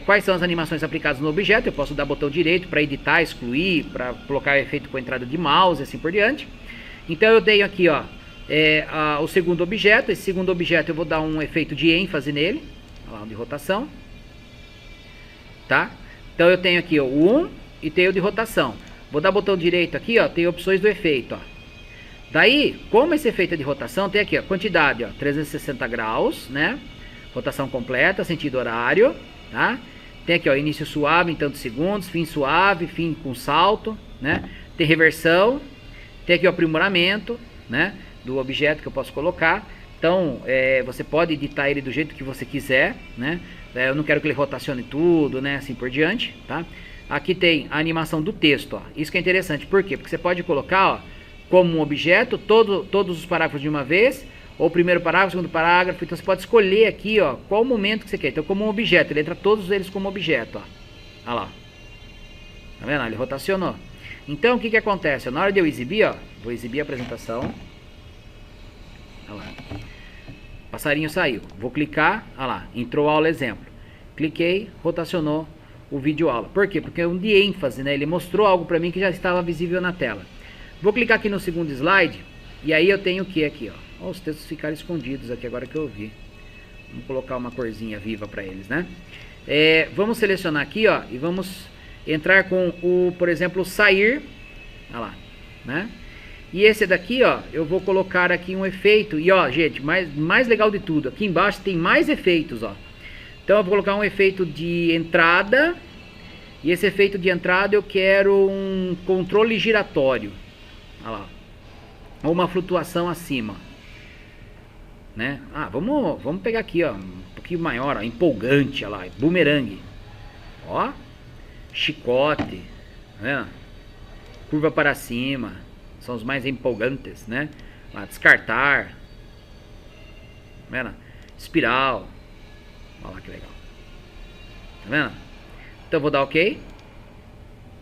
quais são as animações aplicadas no objeto. Eu posso dar botão direito para editar, excluir, para colocar efeito com entrada de mouse e assim por diante. Então eu tenho aqui, ó, o segundo objeto. Esse segundo objeto eu vou dar um efeito de ênfase nele, ó, de rotação, tá? Então eu tenho aqui, ó, o 1 e tenho o de rotação. Vou dar botão direito aqui, ó, tem opções do efeito, ó. Daí, como esse efeito é de rotação, tem aqui, ó, quantidade, ó, 360 graus, né? Rotação completa, sentido horário, tá? Tem aqui, ó, início suave em tantos segundos, fim suave, fim com salto, né? Tem reversão, tem aqui o aprimoramento, né? Do objeto que eu posso colocar. Então, você pode editar ele do jeito que você quiser, né? Eu não quero que ele rotacione tudo, né? Assim por diante, tá? Aqui tem a animação do texto, ó. Isso que é interessante, por quê? Porque você pode colocar, ó, como um objeto, todos os parágrafos de uma vez, ou o primeiro parágrafo, o segundo parágrafo. Então você pode escolher aqui, ó, qual o momento que você quer. Então, como um objeto, ele entra todos eles como objeto, ó. Olha lá. Tá vendo? Ele rotacionou. Então, o que que acontece? Na hora de eu exibir, ó, vou exibir a apresentação. Olha lá. Passarinho saiu. Vou clicar, olha lá, entrou aula exemplo. Cliquei, rotacionou o vídeo aula. Por quê? Porque é um de ênfase, né? Ele mostrou algo para mim que já estava visível na tela. Vou clicar aqui no segundo slide, e aí eu tenho o que aqui, ó? Ó, os textos ficaram escondidos aqui agora que eu vi. Vamos colocar uma corzinha viva para eles, né? Vamos selecionar aqui, ó, e vamos entrar com o, por exemplo, sair, olha lá, né? E esse daqui, ó, eu vou colocar aqui um efeito, e ó, gente, mais legal de tudo, aqui embaixo tem mais efeitos, ó. Então eu vou colocar um efeito de entrada, e esse efeito de entrada eu quero um controle giratório. Olha lá. Ou uma flutuação acima, né? Vamos pegar aqui, ó, um pouquinho maior, ó, empolgante, olha lá, bumerangue. Ó, chicote, tá vendo? Curva para cima, são os mais empolgantes, né? Lá, descartar, tá vendo? Espiral. Olha lá que legal. Tá vendo? Então eu vou dar OK.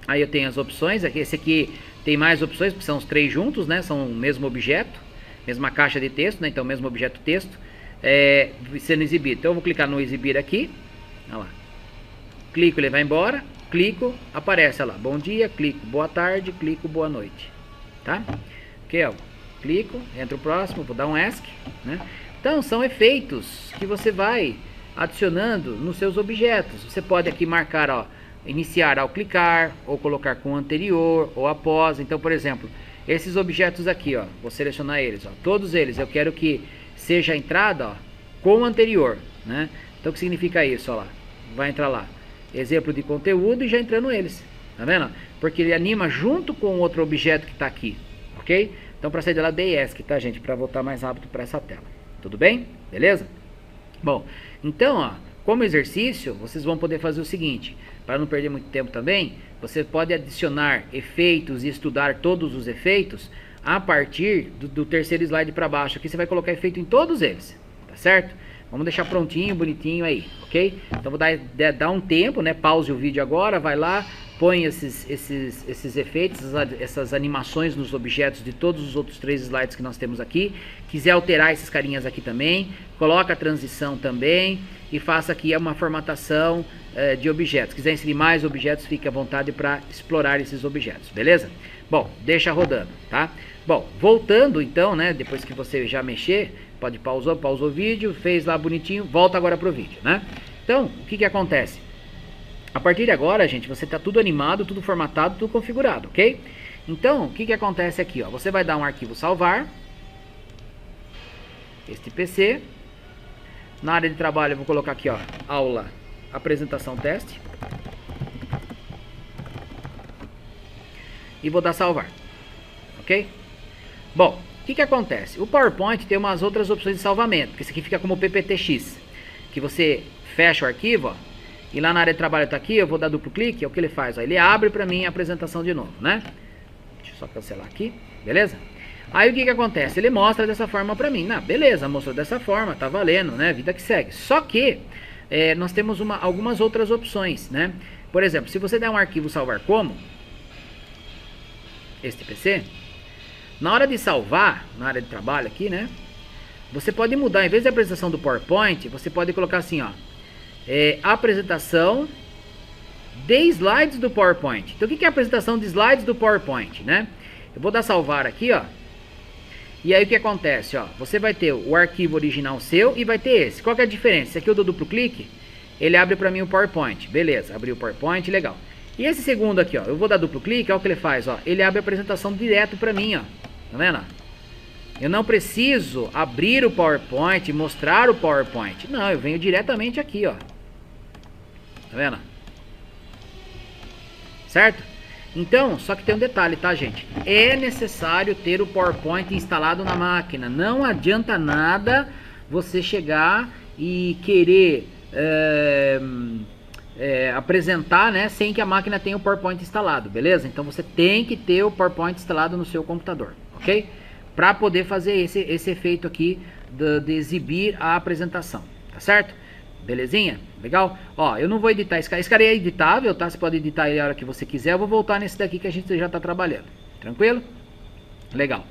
Aí eu tenho as opções. Esse aqui tem mais opções, porque são os 3 juntos, né? São o mesmo objeto, mesma caixa de texto, né? Então mesmo objeto texto sendo exibido. Então eu vou clicar no exibir aqui. Olha lá. Clico, ele vai embora. Clico, aparece, olha lá. Bom dia, clico, boa tarde, clico, boa noite. Tá? Ok, ó. Clico, entra o próximo, vou dar um ESC, né? Então são efeitos que você vai adicionando nos seus objetos. Você pode aqui marcar, ó, iniciar ao clicar, ou colocar com anterior, ou após. Então, por exemplo, esses objetos aqui, ó, vou selecionar eles, ó, todos eles, eu quero que seja a entrada, ó, com anterior, né? Então, o que significa isso, ó lá? Vai entrar lá, exemplo de conteúdo e já entrando eles, tá vendo? Porque ele anima junto com outro objeto que está aqui, ok? Então para sair dela dei ESC, tá, gente? Para voltar mais rápido para essa tela. Tudo bem? Beleza? Bom, então, ó, como exercício, vocês vão poder fazer o seguinte, para não perder muito tempo também, você pode adicionar efeitos e estudar todos os efeitos a partir do terceiro slide para baixo. Aqui você vai colocar efeito em todos eles, tá certo? Vamos deixar prontinho, bonitinho aí, ok? Então vou dar um tempo, né? Pause o vídeo agora, vai lá, põe esses efeitos, essas animações nos objetos de todos os outros 3 slides que nós temos aqui. Quiser alterar esses carinhas aqui também, coloca a transição também e faça aqui uma formatação de objetos. Quiser inserir mais objetos, fique à vontade para explorar esses objetos, beleza? Bom, deixa rodando, tá? Bom, voltando então, né? Depois que você já mexer, pode pausou o vídeo, fez lá bonitinho, volta agora pro vídeo, né? Então, o que acontece? A partir de agora, gente, você tá tudo animado, tudo formatado, tudo configurado, ok? Então, o que acontece aqui, ó? Você vai dar um arquivo salvar, este PC. Na área de trabalho eu vou colocar aqui, ó, aula, apresentação, teste. E vou dar salvar, ok? Bom, o que acontece? O PowerPoint tem umas outras opções de salvamento, porque esse aqui fica como PPTX, que você fecha o arquivo, ó, e lá na área de trabalho tá aqui, eu vou dar duplo clique, é o que ele faz, ó, ele abre pra mim a apresentação de novo, né? Deixa eu só cancelar aqui, beleza? Aí o que acontece? Ele mostra dessa forma pra mim, beleza, mostrou dessa forma, tá valendo, né? Vida que segue. Só que nós temos algumas outras opções, né? Por exemplo, se você der um arquivo salvar como este PC, na hora de salvar, na área de trabalho aqui, né? Você pode mudar, em vez da apresentação do PowerPoint, você pode colocar assim, ó, apresentação de slides do PowerPoint. Então o que é a apresentação de slides do PowerPoint, né? Eu vou dar salvar aqui, ó. E aí o que acontece, ó? Você vai ter o arquivo original seu e vai ter esse. Qual que é a diferença? Esse aqui eu dou duplo clique, ele abre pra mim o PowerPoint. Beleza, abriu o PowerPoint, legal. E esse segundo aqui, ó, eu vou dar duplo clique, olha o que ele faz, ó. Ele abre a apresentação direto pra mim, ó. Tá vendo? Eu não preciso abrir o PowerPoint e mostrar o PowerPoint. Não, eu venho diretamente aqui, ó. Tá vendo? Certo? Então, só que tem um detalhe, tá, gente? É necessário ter o PowerPoint instalado na máquina. Não adianta nada você chegar e querer apresentar, né, sem que a máquina tenha o PowerPoint instalado, beleza? Então você tem que ter o PowerPoint instalado no seu computador, ok? Para poder fazer esse efeito aqui de exibir a apresentação, tá certo? Belezinha? Legal? Ó, eu não vou editar esse cara é editável, tá? Você pode editar ele a hora que você quiser. Eu vou voltar nesse daqui que a gente já tá trabalhando. Tranquilo? Legal.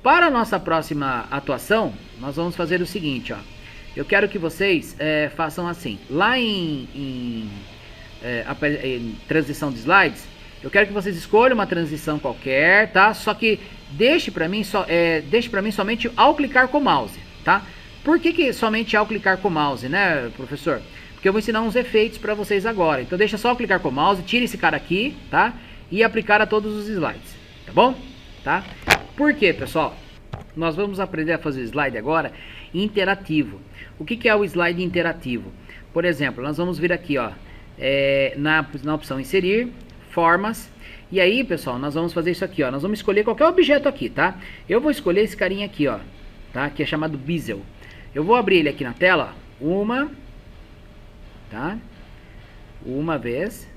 Para a nossa próxima atuação, nós vamos fazer o seguinte, ó. Eu quero que vocês façam assim. Lá em transição de slides, eu quero que vocês escolham uma transição qualquer, tá? Só que deixe para mim somente ao clicar com o mouse, tá? Por que somente ao clicar com o mouse, né, professor? Porque eu vou ensinar uns efeitos para vocês agora. Então deixa só clicar com o mouse, tira esse cara aqui, tá? E aplicar a todos os slides, tá bom? Tá? Por quê, pessoal? Nós vamos aprender a fazer o slide agora interativo. O que é o slide interativo? Por exemplo, nós vamos vir aqui, ó, na opção inserir, formas. E aí, pessoal, nós vamos fazer isso aqui, ó. Nós vamos escolher qualquer objeto aqui, tá? Eu vou escolher esse carinha aqui, ó, tá? Que é chamado Bezel. Eu vou abrir ele aqui na tela, tá? Uma vez.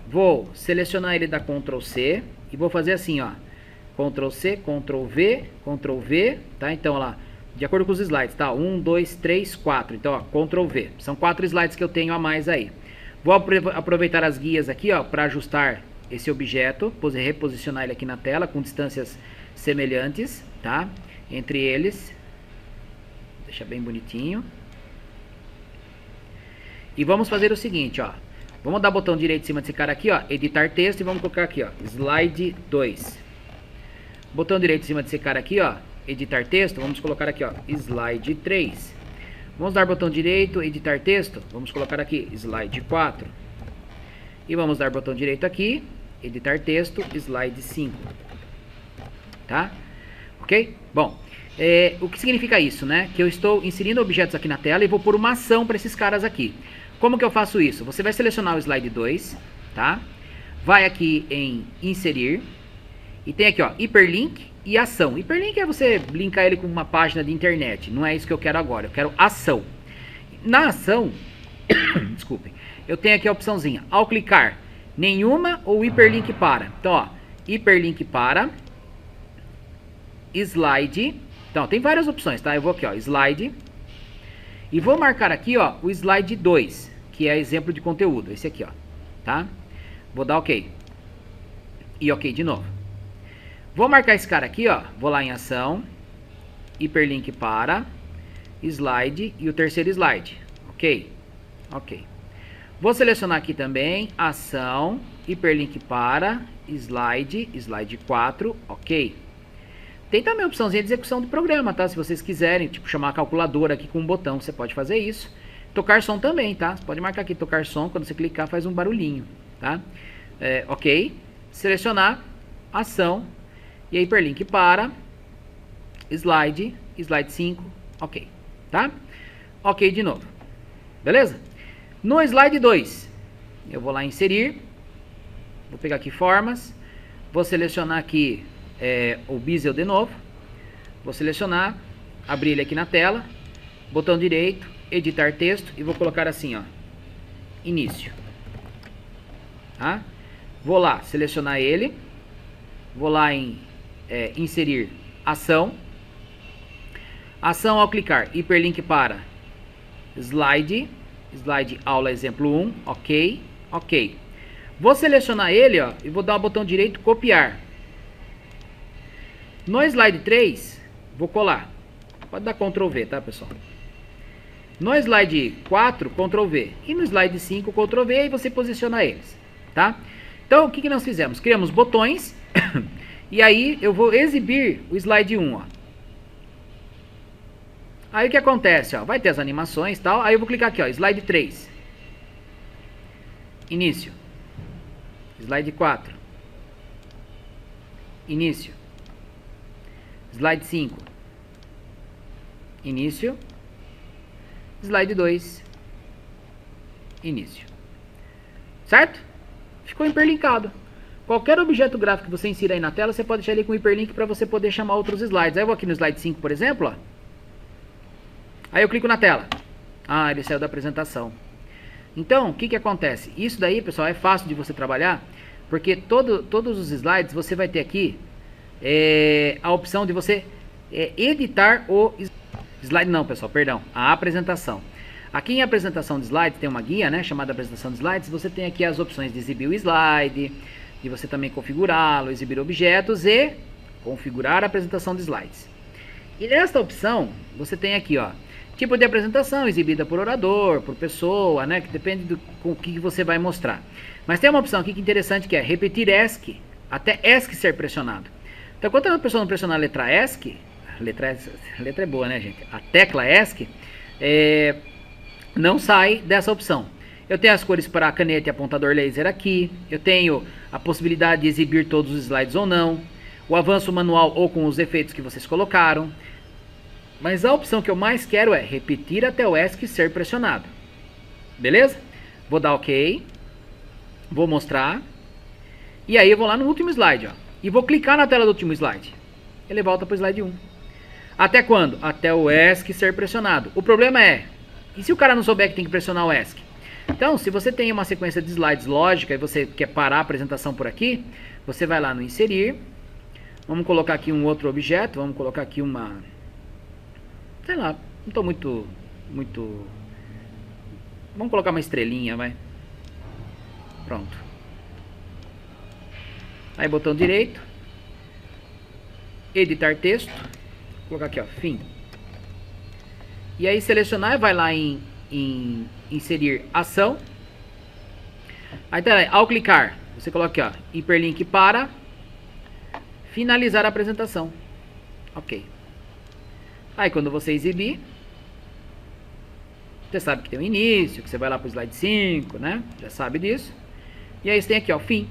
Vou selecionar ele da Ctrl C e vou fazer assim, ó. Ctrl C, Ctrl V, tá? Então, ó lá, de acordo com os slides, tá? 1, 2, 3, 4. Então, ó, Ctrl V. São 4 slides que eu tenho a mais aí. Vou aproveitar as guias aqui, ó, para ajustar esse objeto, reposicionar ele aqui na tela com distâncias semelhantes, tá? Entre eles. Deixa bem bonitinho. E vamos fazer o seguinte, ó. Vamos dar botão direito em cima desse cara aqui, ó. Editar texto e vamos colocar aqui, ó. Slide 2. Botão direito em cima desse cara aqui, ó. Editar texto. Vamos colocar aqui, ó. Slide 3. Vamos dar botão direito, editar texto. Vamos colocar aqui, Slide 4. E vamos dar botão direito aqui, editar texto, Slide 5. Tá? Ok? Bom. O que significa isso, né? Que eu estou inserindo objetos aqui na tela e vou pôr uma ação para esses caras aqui. Como que eu faço isso? Você vai selecionar o slide 2, tá? Vai aqui em inserir e tem aqui, ó, hiperlink e ação. Hiperlink é você linkar ele com uma página de internet. Não é isso que eu quero agora. Eu quero ação. Na ação, desculpem, eu tenho aqui a opçãozinha. Ao clicar, nenhuma ou hiperlink para. Então, ó, hiperlink para, slide. Então, tem várias opções, tá? Eu vou aqui, ó, slide. E vou marcar aqui, ó, o slide 2, que é exemplo de conteúdo. Esse aqui, ó, tá? Vou dar OK. E OK de novo. Vou marcar esse cara aqui, ó. Vou lá em ação, hiperlink para, slide e o terceiro slide. OK? OK. Vou selecionar aqui também, ação, hiperlink para, slide, slide 4, OK. Tem também a opçãozinha de execução do programa, tá? Se vocês quiserem, tipo, chamar a calculadora aqui com um botão, você pode fazer isso. Tocar som também, tá? Você pode marcar aqui, tocar som, quando você clicar faz um barulhinho, tá? OK. Selecionar, ação, e aí hiperlink para, slide, slide 5, OK, tá? OK de novo, beleza? No slide 2, eu vou lá em inserir, vou pegar aqui formas, vou selecionar aqui o bezel de novo, vou selecionar, abrir ele aqui na tela, botão direito, editar texto e vou colocar assim, ó, início, tá? Vou lá selecionar ele, vou lá em inserir ação, ação ao clicar, hiperlink para slide, slide aula exemplo 1, OK, OK. Vou selecionar ele, ó, e vou dar o botão direito copiar. No slide 3, vou colar. Pode dar Ctrl V, tá, pessoal? No slide 4, Ctrl V. E no slide 5, Ctrl V, e você posiciona eles, tá? Então, o que nós fizemos? Criamos botões, e aí eu vou exibir o slide 1, ó. Aí o que acontece, ó? Vai ter as animações e tal, aí eu vou clicar aqui, ó, slide 3. Início. Slide 4. Início. Slide 5. Início. Slide 2. Início. Certo? Ficou hiperlinkado. Qualquer objeto gráfico que você insira aí na tela, você pode deixar ele com hiperlink para você poder chamar outros slides. Aí eu vou aqui no slide 5, por exemplo, ó. Aí eu clico na tela. Ah, ele saiu da apresentação. Então, o que acontece? Isso daí, pessoal, é fácil de você trabalhar, porque todos os slides você vai ter aqui a opção de você editar o slide, não, pessoal, perdão, a apresentação. Aqui em apresentação de slides tem uma guia, né, chamada apresentação de slides. Você tem aqui as opções de exibir o slide, de você também configurá-lo, exibir objetos e configurar a apresentação de slides. E nesta opção, você tem aqui, ó, tipo de apresentação exibida por orador, por pessoa, né, que depende do com que você vai mostrar. Mas tem uma opção aqui que é interessante, que é repetir ESC, até ESC ser pressionado. Então, quando a pessoa não pressionar a letra ESC, letra é boa, né, gente? A tecla ESC, não sai dessa opção. Eu tenho as cores para caneta e apontador laser aqui. Eu tenho a possibilidade de exibir todos os slides ou não. O avanço manual ou com os efeitos que vocês colocaram. Mas a opção que eu mais quero é repetir até o ESC ser pressionado. Beleza? Vou dar OK. Vou mostrar. E aí eu vou lá no último slide, ó. E vou clicar na tela do último slide. Ele volta para o slide 1. Até quando? Até o ESC ser pressionado. O problema é, e se o cara não souber que tem que pressionar o ESC? Então, se você tem uma sequência de slides lógica e você quer parar a apresentação por aqui, você vai lá no inserir. Vamos colocar aqui um outro objeto. Vamos colocar aqui uma... sei lá, não estou muito... Vamos colocar uma estrelinha, vai. Pronto. Aí botão direito, editar texto, vou colocar aqui, ó, fim. E aí selecionar, vai lá em inserir ação. Aí tá, ao clicar, você coloca aqui, ó, hiperlink para finalizar a apresentação. OK. Aí quando você exibir, você sabe que tem um início, que você vai lá para o slide 5, né? Já sabe disso. E aí você tem aqui, ó, fim.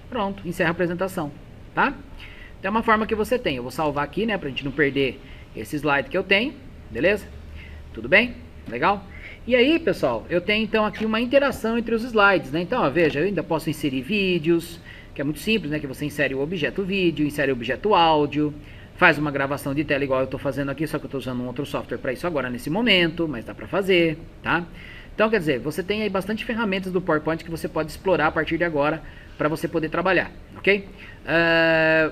Pronto, encerra a apresentação, tá? Então é uma forma que você tem. Eu vou salvar aqui, né, pra gente não perder esse slide que eu tenho, beleza? Tudo bem? Legal? E aí, pessoal, eu tenho então aqui uma interação entre os slides, né? Então, ó, veja, eu ainda posso inserir vídeos, que é muito simples, né? Que você insere o objeto vídeo, insere o objeto áudio, faz uma gravação de tela igual eu estou fazendo aqui, só que eu estou usando um outro software para isso agora nesse momento, mas dá para fazer, tá? Então, quer dizer, você tem aí bastante ferramentas do PowerPoint que você pode explorar a partir de agora para você poder trabalhar, ok?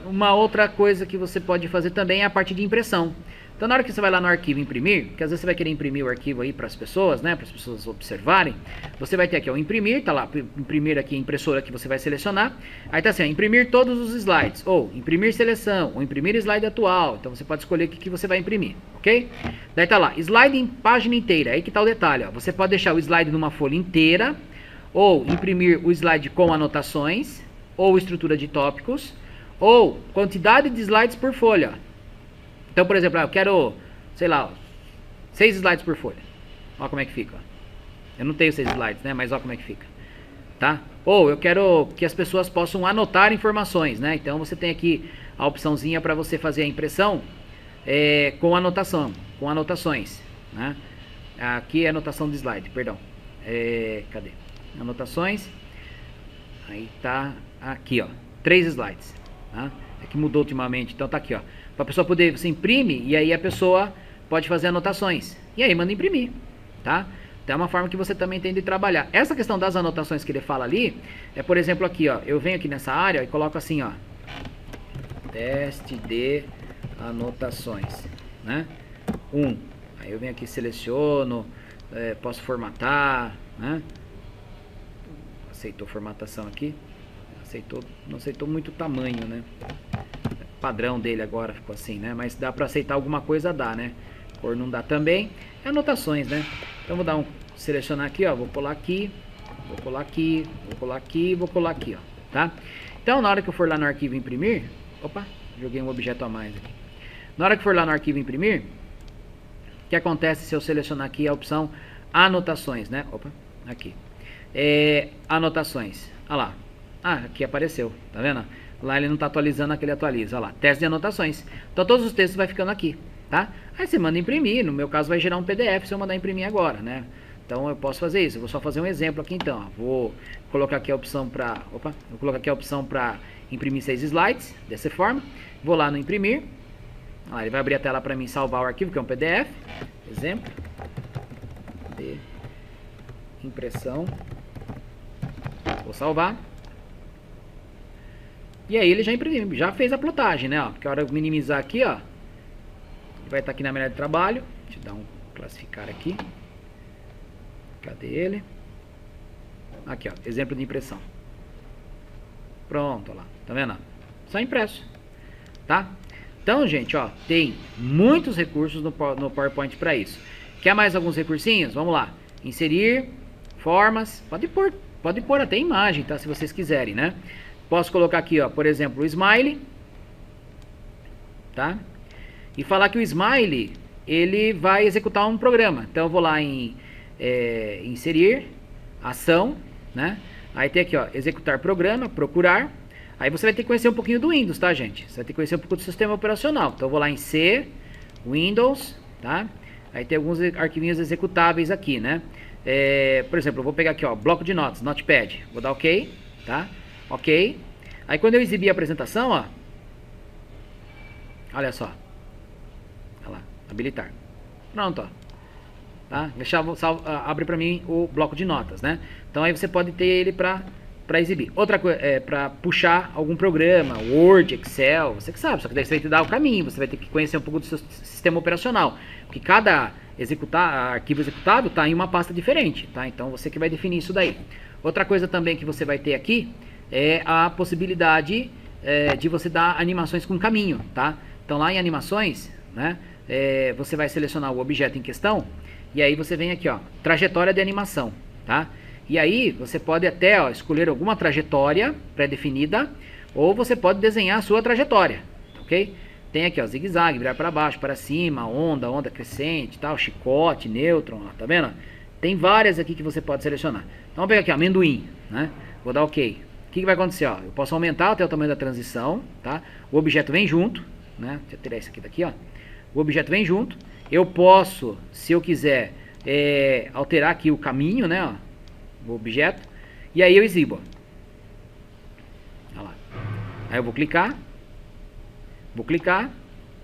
Uma outra coisa que você pode fazer também é a parte de impressão. Então, na hora que você vai lá no arquivo imprimir, que às vezes você vai querer imprimir o arquivo aí para as pessoas, né, para as pessoas observarem, você vai ter aqui, ó, imprimir, tá lá, imprimir aqui a impressora que você vai selecionar, aí tá assim, ó, imprimir todos os slides, ou imprimir seleção, ou imprimir slide atual, então você pode escolher o que você vai imprimir, ok? Daí tá lá, slide em página inteira, aí que tá o detalhe, ó, você pode deixar o slide numa folha inteira, ou imprimir o slide com anotações, ou estrutura de tópicos, ou quantidade de slides por folha, ó. Então, por exemplo, eu quero, sei lá, 6 slides por folha. Olha como é que fica. Eu não tenho 6 slides, né? Mas olha como é que fica. Tá? Ou eu quero que as pessoas possam anotar informações, né? Então você tem aqui a opçãozinha para você fazer a impressão com anotação, com anotações, né? Aqui é anotação de slide, perdão. Cadê? Anotações. Aí tá aqui, ó. 3 slides. Tá? É que mudou ultimamente, então tá aqui, ó. Para a pessoa poder, você imprime e aí a pessoa pode fazer anotações. E aí manda imprimir, tá? Então é uma forma que você também tem de trabalhar. Essa questão das anotações que ele fala ali, é por exemplo aqui, ó. Eu venho aqui nessa área e coloco assim, ó. Teste de anotações, né? Aí eu venho aqui, seleciono, posso formatar, né? Aceitou formatação aqui. Não aceitou muito tamanho, né? Padrão dele agora ficou assim, né? Mas dá pra aceitar alguma coisa, dá, né? Cor não dá também. Anotações, né? Então vou dar selecionar aqui, ó. Vou colar aqui, vou colar aqui, vou colar aqui, vou colar aqui, ó. Tá? Então na hora que eu for lá no arquivo imprimir, opa, joguei um objeto a mais aqui. Na hora que for lá no arquivo imprimir, o que acontece se eu selecionar aqui a opção anotações, né? Opa, aqui. Anotações. Olha lá. Aqui apareceu, tá vendo? Lá ele não está atualizando, aqui ele atualiza. Olha lá, teste de anotações. Então todos os textos vai ficando aqui, tá? Aí você manda imprimir, no meu caso vai gerar um PDF se eu mandar imprimir agora, né? Então eu posso fazer isso, eu vou só fazer um exemplo aqui então. Ó. Vou colocar aqui a opção para... vou colocar aqui a opção para imprimir 6 slides, dessa forma. Vou lá no imprimir. Olha lá, ele vai abrir a tela para mim salvar o arquivo, que é um PDF. Exemplo de impressão. Vou salvar. E aí ele já imprimiu, já fez a plotagem, né? Ó, porque a hora de minimizar aqui, ó, ele vai estar aqui na área de trabalho. Deixa eu dar um classificar aqui. Cadê ele? Aqui, ó, exemplo de impressão. Pronto, ó lá, tá vendo? Só impresso, tá? Então, gente, ó, tem muitos recursos no PowerPoint para isso. Quer mais alguns recursinhos? Vamos lá. Inserir, formas, pode pôr até imagem, tá? Se vocês quiserem, né? Posso colocar aqui, ó, por exemplo, o smiley, tá? E falar que o smiley, ele vai executar um programa. Então eu vou lá em inserir, ação, né? Aí tem aqui, ó, executar programa, procurar. Aí você vai ter que conhecer um pouquinho do Windows, tá, gente? Você vai ter que conhecer um pouco do sistema operacional. Então eu vou lá em C, Windows, tá? Aí tem alguns arquivinhos executáveis aqui, né? Por exemplo, eu vou pegar aqui, ó, bloco de notas, Notepad. Vou dar OK, tá? Ok. Aí quando eu exibir a apresentação, ó. Olha só. Olha lá. Habilitar. Pronto, ó. Tá? Abre pra mim o bloco de notas, né? Então aí você pode ter ele pra exibir. Outra coisa, pra puxar algum programa, Word, Excel, você que sabe. Só que daí você vai ter que dar o caminho. Você vai ter que conhecer um pouco do seu sistema operacional. Porque cada arquivo executável tá em uma pasta diferente, tá? Então você que vai definir isso daí. Outra coisa também que você vai ter aqui é a possibilidade de você dar animações com caminho, tá? Então lá em animações, né, você vai selecionar o objeto em questão e aí você vem aqui, ó, trajetória de animação, tá? E aí você pode até, ó, escolher alguma trajetória pré-definida ou você pode desenhar a sua trajetória, ok? Tem aqui, ó, zigue-zague, virar para baixo, para cima, onda crescente, tal, chicote, nêutron, ó, tá vendo? Tem várias aqui que você pode selecionar. Então vamos pegar aqui, ó, amendoim, né? Vou dar OK. O que vai acontecer? Ó? Eu posso aumentar até o tamanho da transição, tá? O objeto vem junto, né? Deixa eu tirar isso aqui daqui, ó. O objeto vem junto. Eu posso, se eu quiser, alterar aqui o caminho, né? Ó, o objeto. E aí eu exibo. Ó. Olha lá. Aí eu vou clicar,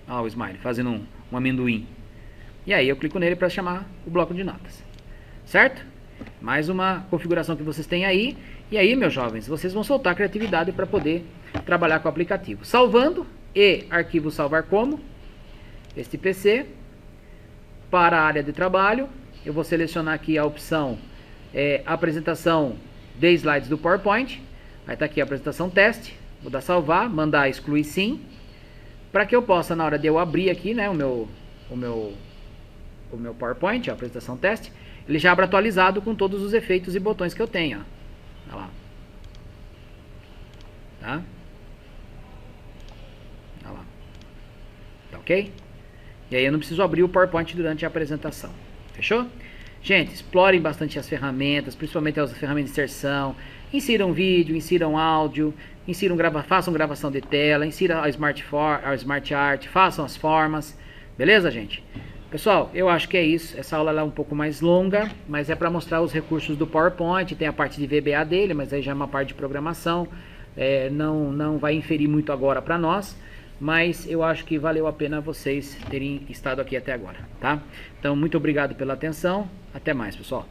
ó, o Smile fazendo um amendoim. E aí eu clico nele para chamar o bloco de notas, certo? Mais uma configuração que vocês têm aí. E aí, meus jovens, vocês vão soltar a criatividade para poder trabalhar com o aplicativo. Salvando e arquivo salvar como, este PC, para a área de trabalho, eu vou selecionar aqui a opção apresentação de slides do PowerPoint. Aí está aqui a apresentação teste, vou dar salvar, mandar excluir sim, para que eu possa, na hora de eu abrir aqui, né, o meu PowerPoint, a apresentação teste, ele já abra atualizado com todos os efeitos e botões que eu tenho. Ó. Olha lá. Tá? Olha lá. Tá ok? E aí eu não preciso abrir o PowerPoint durante a apresentação. Fechou? Gente, explorem bastante as ferramentas, principalmente as ferramentas de inserção. Insiram vídeo, insiram áudio, façam gravação de tela, insiram a Smart Art, façam as formas. Beleza, gente? Pessoal, eu acho que é isso. Essa aula é um pouco mais longa, mas é para mostrar os recursos do PowerPoint. Tem a parte de VBA dele, mas aí já é uma parte de programação. Não vai inferir muito agora para nós, mas eu acho que valeu a pena vocês terem estado aqui até agora, tá? Então, muito obrigado pela atenção. Até mais, pessoal.